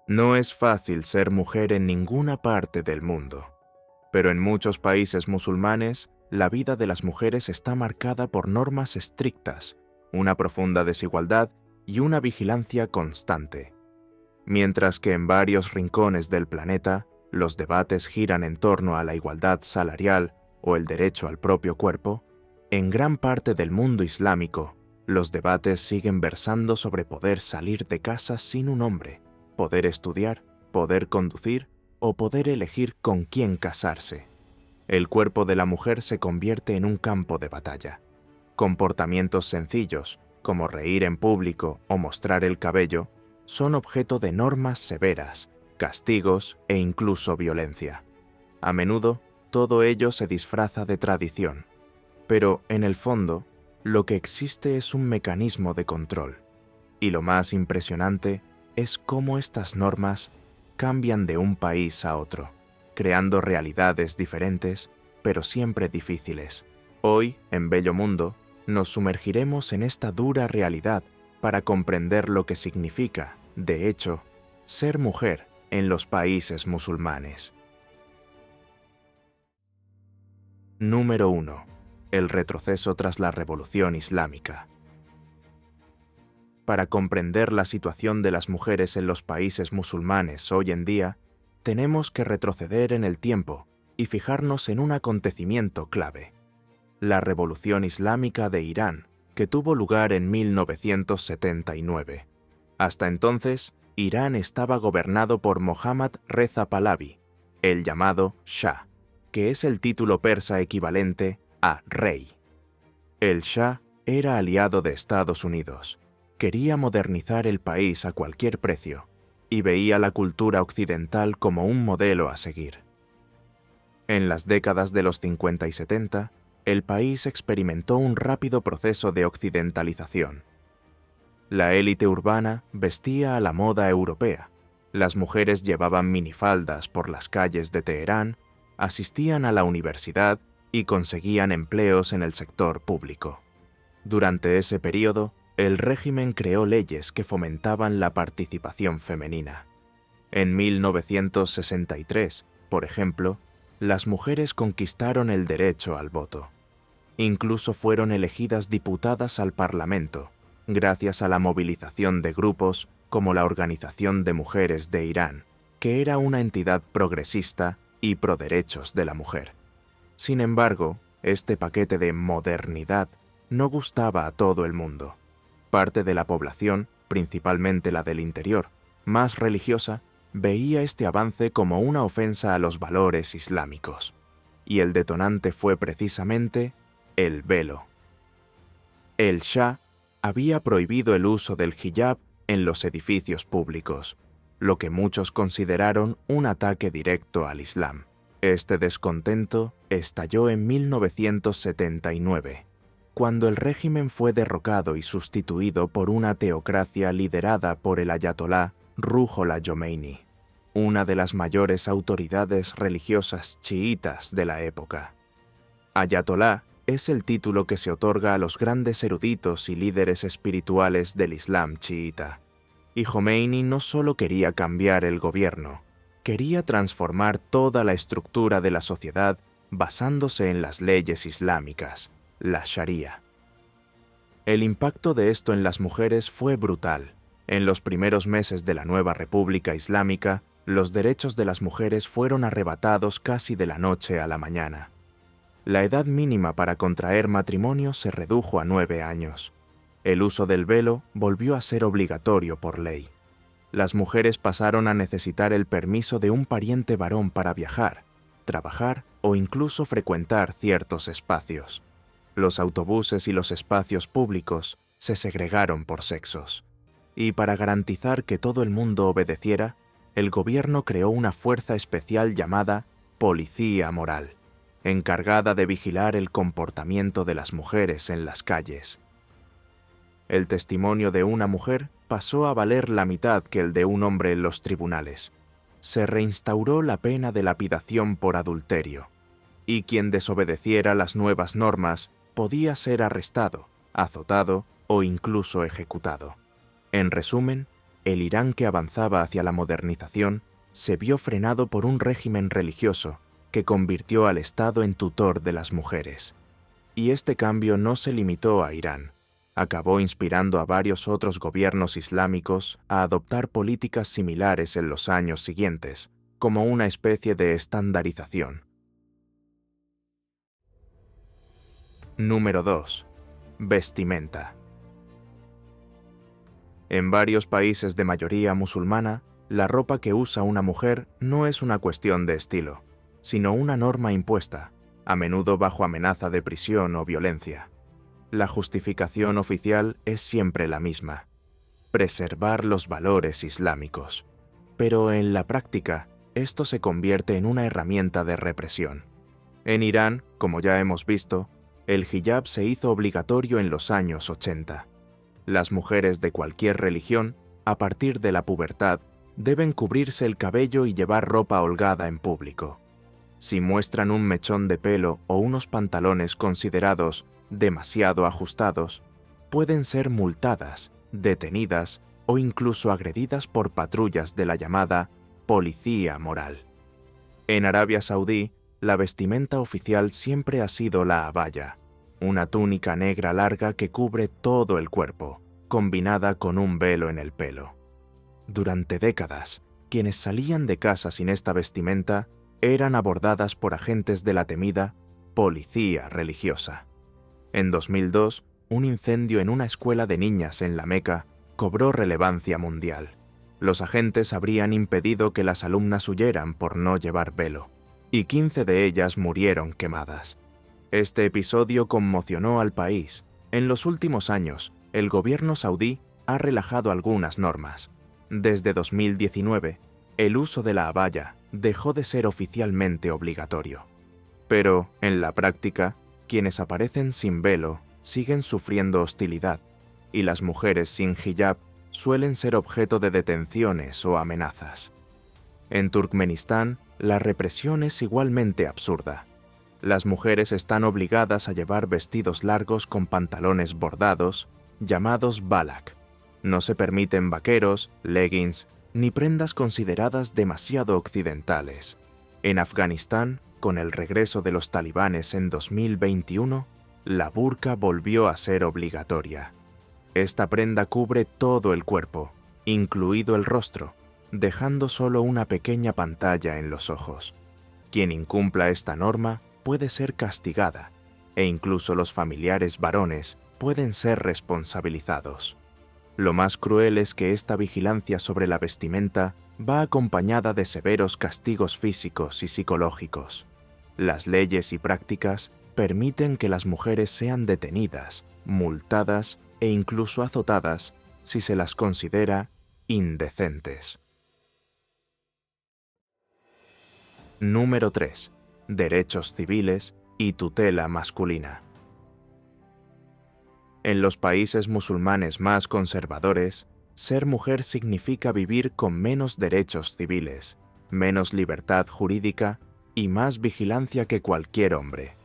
No es fácil ser mujer en ninguna parte del mundo, pero en muchos países musulmanes, la vida de las mujeres está marcada por normas estrictas, una profunda desigualdad y una vigilancia constante. Mientras que en varios rincones del planeta, los debates giran en torno a la igualdad salarial o el derecho al propio cuerpo, en gran parte del mundo islámico, los debates siguen versando sobre poder salir de casa sin un hombre, poder estudiar, poder conducir o poder elegir con quién casarse. El cuerpo de la mujer se convierte en un campo de batalla. Comportamientos sencillos, como reír en público o mostrar el cabello, son objeto de normas severas, castigos e incluso violencia. A menudo, todo ello se disfraza de tradición, pero en el fondo, lo que existe es un mecanismo de control. Y lo más impresionante es cómo estas normas cambian de un país a otro, creando realidades diferentes, pero siempre difíciles. Hoy, en Bello Mundo, nos sumergiremos en esta dura realidad para comprender lo que significa, de hecho, ser mujer en los países musulmanes. Número 1. El retroceso tras la Revolución Islámica. Para comprender la situación de las mujeres en los países musulmanes hoy en día, tenemos que retroceder en el tiempo y fijarnos en un acontecimiento clave: la Revolución Islámica de Irán, que tuvo lugar en 1979. Hasta entonces, Irán estaba gobernado por Mohammad Reza Pahlavi, el llamado Shah, que es el título persa equivalente a rey. El Shah era aliado de Estados Unidos, quería modernizar el país a cualquier precio y veía la cultura occidental como un modelo a seguir. En las décadas de los 50 y 70, el país experimentó un rápido proceso de occidentalización. La élite urbana vestía a la moda europea, las mujeres llevaban minifaldas por las calles de Teherán, asistían a la universidad y conseguían empleos en el sector público. Durante ese periodo, el régimen creó leyes que fomentaban la participación femenina. En 1963, por ejemplo, las mujeres conquistaron el derecho al voto. Incluso fueron elegidas diputadas al Parlamento, gracias a la movilización de grupos como la Organización de Mujeres de Irán, que era una entidad progresista y pro derechos de la mujer. Sin embargo, este paquete de modernidad no gustaba a todo el mundo. Parte de la población, principalmente la del interior, más religiosa, veía este avance como una ofensa a los valores islámicos. Y el detonante fue precisamente el velo. El Shah había prohibido el uso del hijab en los edificios públicos, lo que muchos consideraron un ataque directo al Islam. Este descontento estalló en 1979, cuando el régimen fue derrocado y sustituido por una teocracia liderada por el ayatolá Ruhollah Jomeini, una de las mayores autoridades religiosas chiítas de la época. Ayatolá es el título que se otorga a los grandes eruditos y líderes espirituales del Islam chiita. Y Jomeini no solo quería cambiar el gobierno, quería transformar toda la estructura de la sociedad basándose en las leyes islámicas, la Sharia. El impacto de esto en las mujeres fue brutal. En los primeros meses de la nueva República Islámica, los derechos de las mujeres fueron arrebatados casi de la noche a la mañana. La edad mínima para contraer matrimonio se redujo a 9 años. El uso del velo volvió a ser obligatorio por ley. Las mujeres pasaron a necesitar el permiso de un pariente varón para viajar, trabajar o incluso frecuentar ciertos espacios. Los autobuses y los espacios públicos se segregaron por sexos. Y para garantizar que todo el mundo obedeciera, el gobierno creó una fuerza especial llamada Policía Moral, encargada de vigilar el comportamiento de las mujeres en las calles. El testimonio de una mujer pasó a valer la mitad que el de un hombre en los tribunales. Se reinstauró la pena de lapidación por adulterio, y quien desobedeciera las nuevas normas podía ser arrestado, azotado o incluso ejecutado. En resumen, el Irán que avanzaba hacia la modernización se vio frenado por un régimen religioso que convirtió al Estado en tutor de las mujeres. Y este cambio no se limitó a Irán. Acabó inspirando a varios otros gobiernos islámicos a adoptar políticas similares en los años siguientes, como una especie de estandarización. Número 2. Vestimenta. En varios países de mayoría musulmana, la ropa que usa una mujer no es una cuestión de estilo, sino una norma impuesta, a menudo bajo amenaza de prisión o violencia. La justificación oficial es siempre la misma: preservar los valores islámicos. Pero en la práctica, esto se convierte en una herramienta de represión. En Irán, como ya hemos visto, el hijab se hizo obligatorio en los años 80. Las mujeres de cualquier religión, a partir de la pubertad, deben cubrirse el cabello y llevar ropa holgada en público. Si muestran un mechón de pelo o unos pantalones considerados demasiado ajustados, pueden ser multadas, detenidas o incluso agredidas por patrullas de la llamada policía moral. En Arabia Saudí, la vestimenta oficial siempre ha sido la abaya, una túnica negra larga que cubre todo el cuerpo, combinada con un velo en el pelo. Durante décadas, quienes salían de casa sin esta vestimenta eran abordadas por agentes de la temida policía religiosa. En 2002, un incendio en una escuela de niñas en La Meca cobró relevancia mundial. Los agentes habrían impedido que las alumnas huyeran por no llevar velo, y 15 de ellas murieron quemadas. Este episodio conmocionó al país. En los últimos años, el gobierno saudí ha relajado algunas normas. Desde 2019, el uso de la abaya dejó de ser oficialmente obligatorio. Pero, en la práctica, quienes aparecen sin velo siguen sufriendo hostilidad, y las mujeres sin hijab suelen ser objeto de detenciones o amenazas. En Turkmenistán, la represión es igualmente absurda. Las mujeres están obligadas a llevar vestidos largos con pantalones bordados, llamados balak. No se permiten vaqueros, leggings, ni prendas consideradas demasiado occidentales. En Afganistán, con el regreso de los talibanes en 2021, la burka volvió a ser obligatoria. Esta prenda cubre todo el cuerpo, incluido el rostro, dejando solo una pequeña pantalla en los ojos. Quien incumpla esta norma puede ser castigada, e incluso los familiares varones pueden ser responsabilizados. Lo más cruel es que esta vigilancia sobre la vestimenta va acompañada de severos castigos físicos y psicológicos. Las leyes y prácticas permiten que las mujeres sean detenidas, multadas e incluso azotadas si se las considera indecentes. Número 3. Derechos civiles y tutela masculina. En los países musulmanes más conservadores, ser mujer significa vivir con menos derechos civiles, menos libertad jurídica y más vigilancia que cualquier hombre.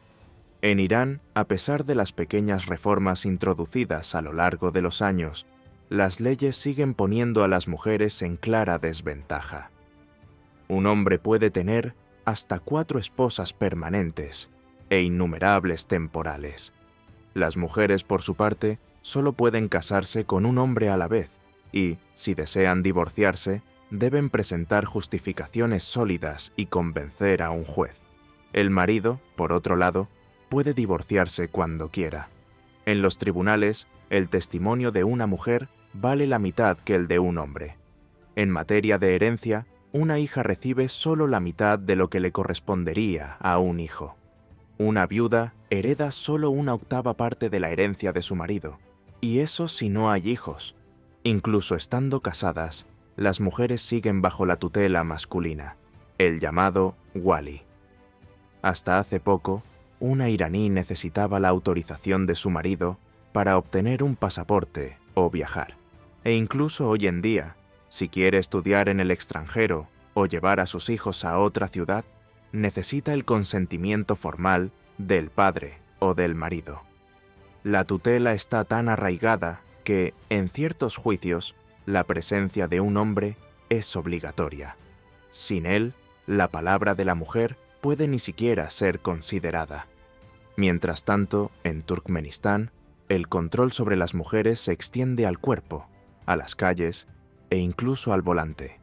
En Irán, a pesar de las pequeñas reformas introducidas a lo largo de los años, las leyes siguen poniendo a las mujeres en clara desventaja. Un hombre puede tener hasta 4 esposas permanentes e innumerables temporales. Las mujeres, por su parte, solo pueden casarse con un hombre a la vez y, si desean divorciarse, deben presentar justificaciones sólidas y convencer a un juez. El marido, por otro lado, puede divorciarse cuando quiera. En los tribunales, el testimonio de una mujer vale la mitad que el de un hombre. En materia de herencia, una hija recibe solo la mitad de lo que le correspondería a un hijo. Una viuda hereda solo 1/8 parte de la herencia de su marido, y eso si no hay hijos. Incluso estando casadas, las mujeres siguen bajo la tutela masculina, el llamado wali. Hasta hace poco, una iraní necesitaba la autorización de su marido para obtener un pasaporte o viajar. E incluso hoy en día, si quiere estudiar en el extranjero o llevar a sus hijos a otra ciudad, necesita el consentimiento formal del padre o del marido. La tutela está tan arraigada que, en ciertos juicios, la presencia de un hombre es obligatoria. Sin él, la palabra de la mujer puede ni siquiera ser considerada. Mientras tanto, en Turkmenistán, el control sobre las mujeres se extiende al cuerpo, a las calles e incluso al volante.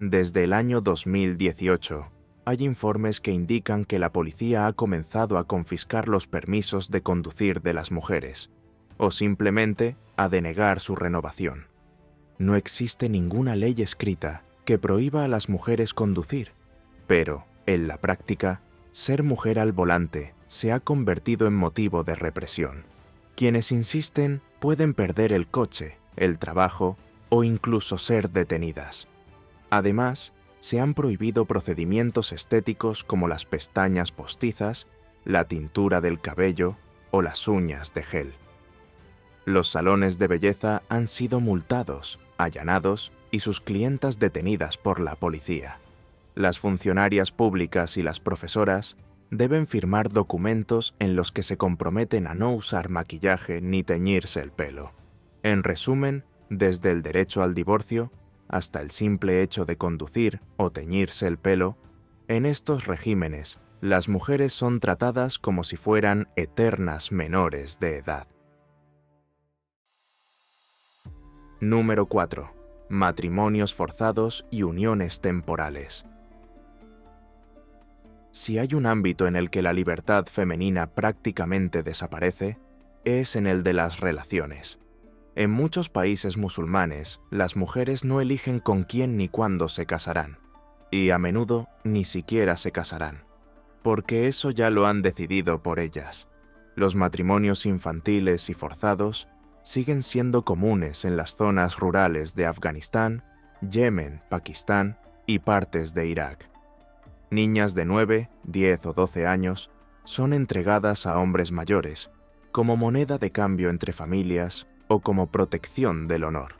Desde el año 2018, hay informes que indican que la policía ha comenzado a confiscar los permisos de conducir de las mujeres, o simplemente a denegar su renovación. No existe ninguna ley escrita que prohíba a las mujeres conducir, pero, en la práctica, ser mujer al volante se ha convertido en motivo de represión. Quienes insisten pueden perder el coche, el trabajo o incluso ser detenidas. Además, se han prohibido procedimientos estéticos como las pestañas postizas, la tintura del cabello o las uñas de gel. Los salones de belleza han sido multados, allanados y sus clientas detenidas por la policía. Las funcionarias públicas y las profesoras deben firmar documentos en los que se comprometen a no usar maquillaje ni teñirse el pelo. En resumen, desde el derecho al divorcio hasta el simple hecho de conducir o teñirse el pelo, en estos regímenes las mujeres son tratadas como si fueran eternas menores de edad. Número 4. Matrimonios forzados y uniones temporales. Si hay un ámbito en el que la libertad femenina prácticamente desaparece, es en el de las relaciones. En muchos países musulmanes, las mujeres no eligen con quién ni cuándo se casarán, y a menudo ni siquiera se casarán, porque eso ya lo han decidido por ellas. Los matrimonios infantiles y forzados siguen siendo comunes en las zonas rurales de Afganistán, Yemen, Pakistán y partes de Irak. Niñas de 9, 10 o 12 años son entregadas a hombres mayores, como moneda de cambio entre familias o como protección del honor.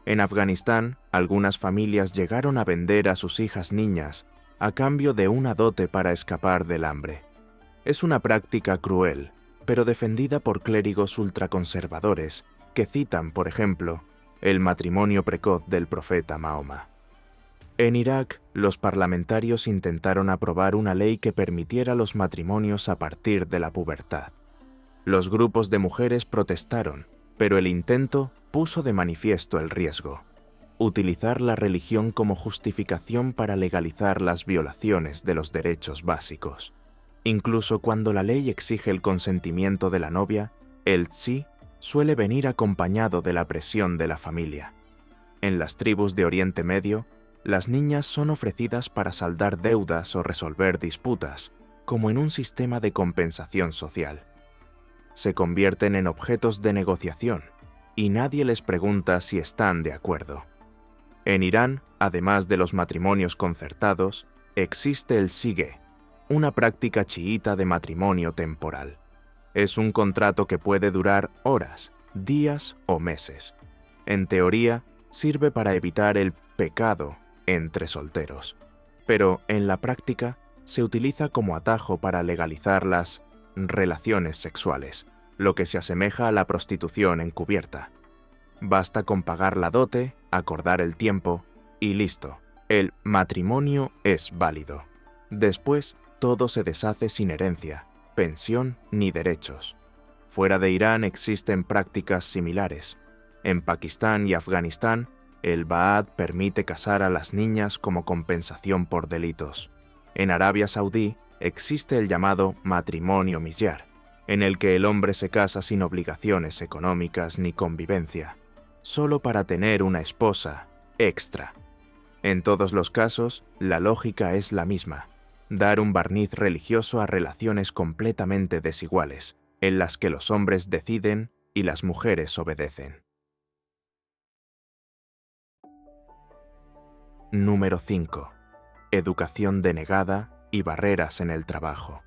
En Afganistán, algunas familias llegaron a vender a sus hijas niñas a cambio de una dote para escapar del hambre. Es una práctica cruel, pero defendida por clérigos ultraconservadores que citan, por ejemplo, el matrimonio precoz del profeta Mahoma. En Irak, los parlamentarios intentaron aprobar una ley que permitiera los matrimonios a partir de la pubertad. Los grupos de mujeres protestaron, pero el intento puso de manifiesto el riesgo: utilizar la religión como justificación para legalizar las violaciones de los derechos básicos. Incluso cuando la ley exige el consentimiento de la novia, el sí suele venir acompañado de la presión de la familia. En las tribus de Oriente Medio, las niñas son ofrecidas para saldar deudas o resolver disputas, como en un sistema de compensación social. Se convierten en objetos de negociación, y nadie les pregunta si están de acuerdo. En Irán, además de los matrimonios concertados, existe el sige, una práctica chiíta de matrimonio temporal. Es un contrato que puede durar horas, días o meses. En teoría, sirve para evitar el pecado entre solteros, pero en la práctica se utiliza como atajo para legalizar las relaciones sexuales, lo que se asemeja a la prostitución encubierta. Basta con pagar la dote, acordar el tiempo y listo, el matrimonio es válido. Después, todo se deshace sin herencia, pensión ni derechos. Fuera de Irán existen prácticas similares. En Pakistán y Afganistán, el Ba'ath permite casar a las niñas como compensación por delitos. En Arabia Saudí existe el llamado matrimonio misyar, en el que el hombre se casa sin obligaciones económicas ni convivencia, solo para tener una esposa extra. En todos los casos, la lógica es la misma: dar un barniz religioso a relaciones completamente desiguales, en las que los hombres deciden y las mujeres obedecen. Número 5. Educación denegada y barreras en el trabajo.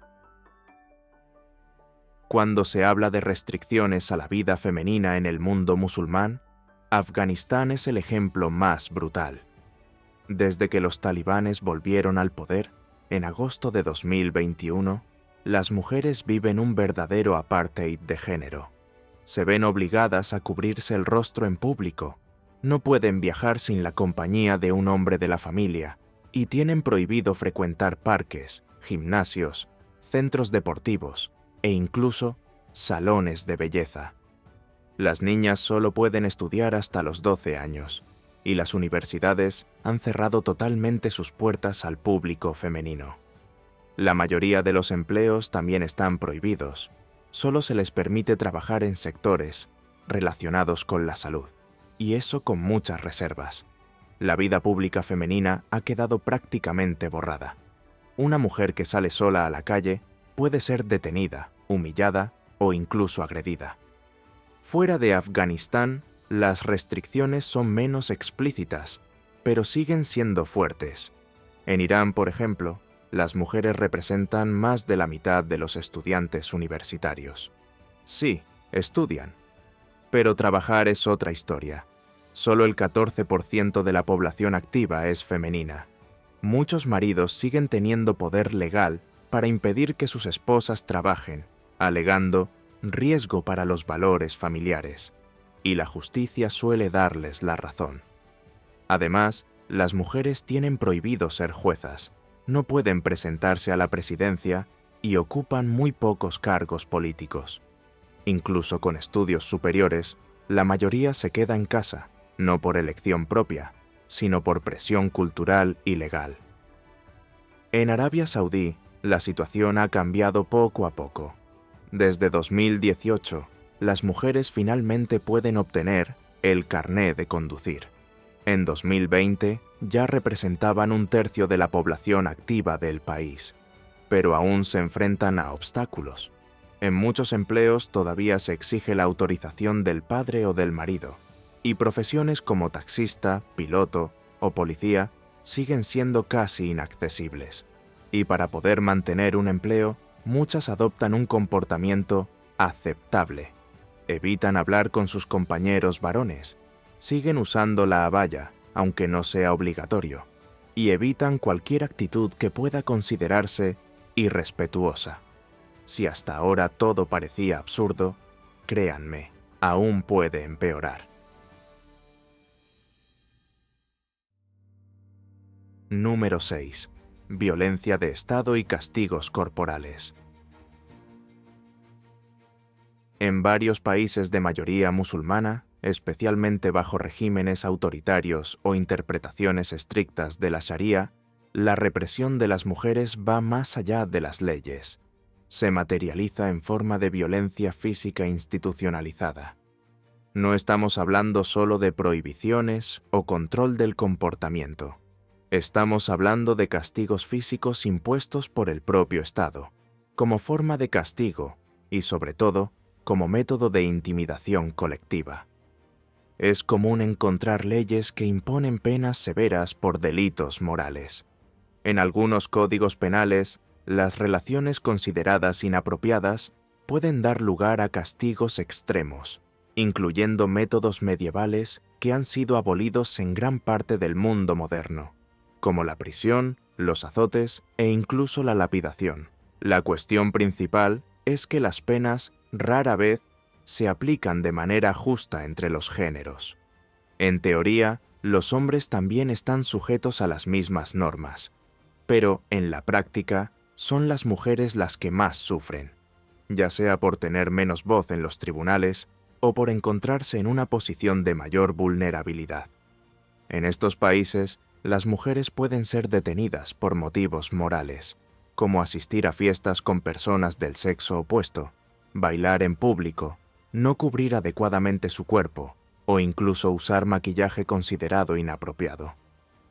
Cuando se habla de restricciones a la vida femenina en el mundo musulmán, Afganistán es el ejemplo más brutal. Desde que los talibanes volvieron al poder, en agosto de 2021, las mujeres viven un verdadero apartheid de género. Se ven obligadas a cubrirse el rostro en público, no pueden viajar sin la compañía de un hombre de la familia y tienen prohibido frecuentar parques, gimnasios, centros deportivos e incluso salones de belleza. Las niñas solo pueden estudiar hasta los 12 años y las universidades han cerrado totalmente sus puertas al público femenino. La mayoría de los empleos también están prohibidos. Solo se les permite trabajar en sectores relacionados con la salud, y eso con muchas reservas. La vida pública femenina ha quedado prácticamente borrada. Una mujer que sale sola a la calle puede ser detenida, humillada o incluso agredida. Fuera de Afganistán, las restricciones son menos explícitas, pero siguen siendo fuertes. En Irán, por ejemplo, las mujeres representan más de la mitad de los estudiantes universitarios. Sí, estudian. Pero trabajar es otra historia. Solo el 14% de la población activa es femenina. Muchos maridos siguen teniendo poder legal para impedir que sus esposas trabajen, alegando riesgo para los valores familiares, y la justicia suele darles la razón. Además, las mujeres tienen prohibido ser juezas, no pueden presentarse a la presidencia y ocupan muy pocos cargos políticos. Incluso con estudios superiores, la mayoría se queda en casa, no por elección propia, sino por presión cultural y legal. En Arabia Saudí, la situación ha cambiado poco a poco. Desde 2018, las mujeres finalmente pueden obtener el carné de conducir. En 2020 ya representaban un tercio de la población activa del país, pero aún se enfrentan a obstáculos. En muchos empleos todavía se exige la autorización del padre o del marido, y profesiones como taxista, piloto o policía siguen siendo casi inaccesibles. Y para poder mantener un empleo, muchas adoptan un comportamiento aceptable. Evitan hablar con sus compañeros varones, siguen usando la abaya, aunque no sea obligatorio, y evitan cualquier actitud que pueda considerarse irrespetuosa. Si hasta ahora todo parecía absurdo, créanme, aún puede empeorar. Número 6. Violencia de Estado y castigos corporales. En varios países de mayoría musulmana, especialmente bajo regímenes autoritarios o interpretaciones estrictas de la Sharía, la represión de las mujeres va más allá de las leyes. Se materializa en forma de violencia física institucionalizada. No estamos hablando solo de prohibiciones o control del comportamiento. Estamos hablando de castigos físicos impuestos por el propio Estado, como forma de castigo y, sobre todo, como método de intimidación colectiva. Es común encontrar leyes que imponen penas severas por delitos morales. En algunos códigos penales, las relaciones consideradas inapropiadas pueden dar lugar a castigos extremos, incluyendo métodos medievales que han sido abolidos en gran parte del mundo moderno, como la prisión, los azotes e incluso la lapidación. La cuestión principal es que las penas rara vez se aplican de manera justa entre los géneros. En teoría, los hombres también están sujetos a las mismas normas, pero en la práctica son las mujeres las que más sufren, ya sea por tener menos voz en los tribunales o por encontrarse en una posición de mayor vulnerabilidad. En estos países, las mujeres pueden ser detenidas por motivos morales, como asistir a fiestas con personas del sexo opuesto, bailar en público, no cubrir adecuadamente su cuerpo o incluso usar maquillaje considerado inapropiado.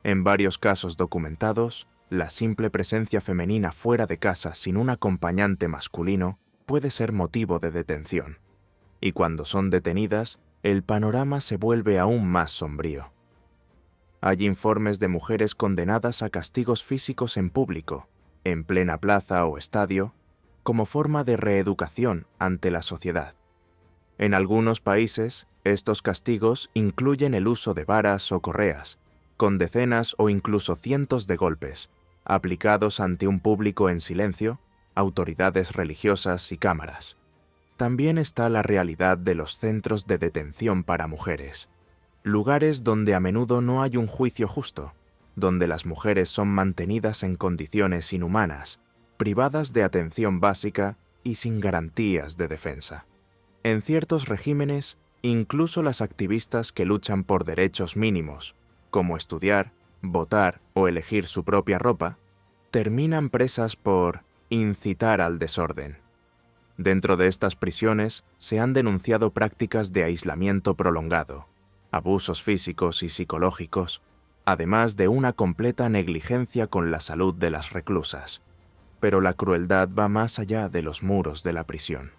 En varios casos documentados, la simple presencia femenina fuera de casa sin un acompañante masculino puede ser motivo de detención. Y cuando son detenidas, el panorama se vuelve aún más sombrío. Hay informes de mujeres condenadas a castigos físicos en público, en plena plaza o estadio, como forma de reeducación ante la sociedad. En algunos países, estos castigos incluyen el uso de varas o correas, con decenas o incluso cientos de golpes, aplicados ante un público en silencio, autoridades religiosas y cámaras. También está la realidad de los centros de detención para mujeres. lugares donde a menudo no hay un juicio justo, donde las mujeres son mantenidas en condiciones inhumanas, privadas de atención básica y sin garantías de defensa. En ciertos regímenes, incluso las activistas que luchan por derechos mínimos, como estudiar, votar o elegir su propia ropa, terminan presas por incitar al desorden. Dentro de estas prisiones se han denunciado prácticas de aislamiento prolongado, abusos físicos y psicológicos, además de una completa negligencia con la salud de las reclusas. Pero la crueldad va más allá de los muros de la prisión.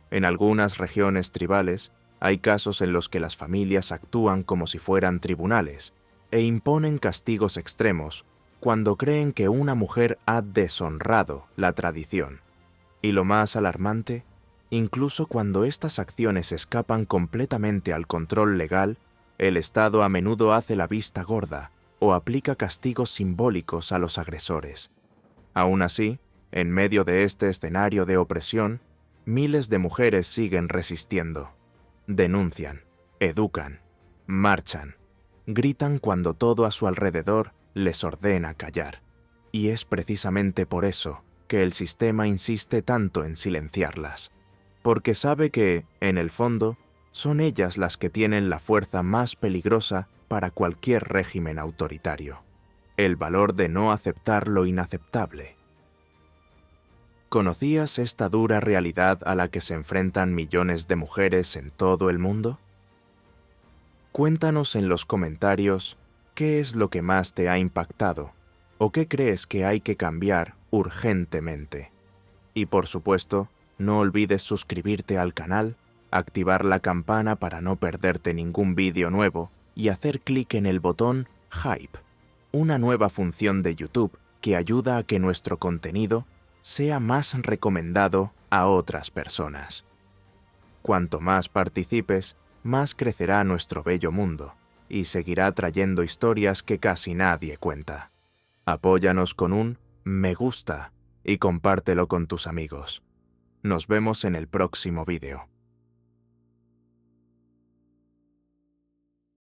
En algunas regiones tribales, hay casos en los que las familias actúan como si fueran tribunales e imponen castigos extremos cuando creen que una mujer ha deshonrado la tradición. Y lo más alarmante, incluso cuando estas acciones escapan completamente al control legal, el Estado a menudo hace la vista gorda o aplica castigos simbólicos a los agresores. Aún así, en medio de este escenario de opresión, miles de mujeres siguen resistiendo. Denuncian, educan, marchan, gritan cuando todo a su alrededor les ordena callar. Y es precisamente por eso que el sistema insiste tanto en silenciarlas, porque sabe que, en el fondo, son ellas las que tienen la fuerza más peligrosa para cualquier régimen autoritario: el valor de no aceptar lo inaceptable. ¿Conocías esta dura realidad a la que se enfrentan millones de mujeres en todo el mundo? Cuéntanos en los comentarios qué es lo que más te ha impactado o qué crees que hay que cambiar urgentemente. Y por supuesto, no olvides suscribirte al canal, activar la campana para no perderte ningún vídeo nuevo y hacer clic en el botón Hype, una nueva función de YouTube que ayuda a que nuestro contenido sea más recomendado a otras personas. Cuanto más participes, más crecerá nuestro bello mundo y seguirá trayendo historias que casi nadie cuenta. Apóyanos con un me gusta y compártelo con tus amigos. Nos vemos en el próximo vídeo.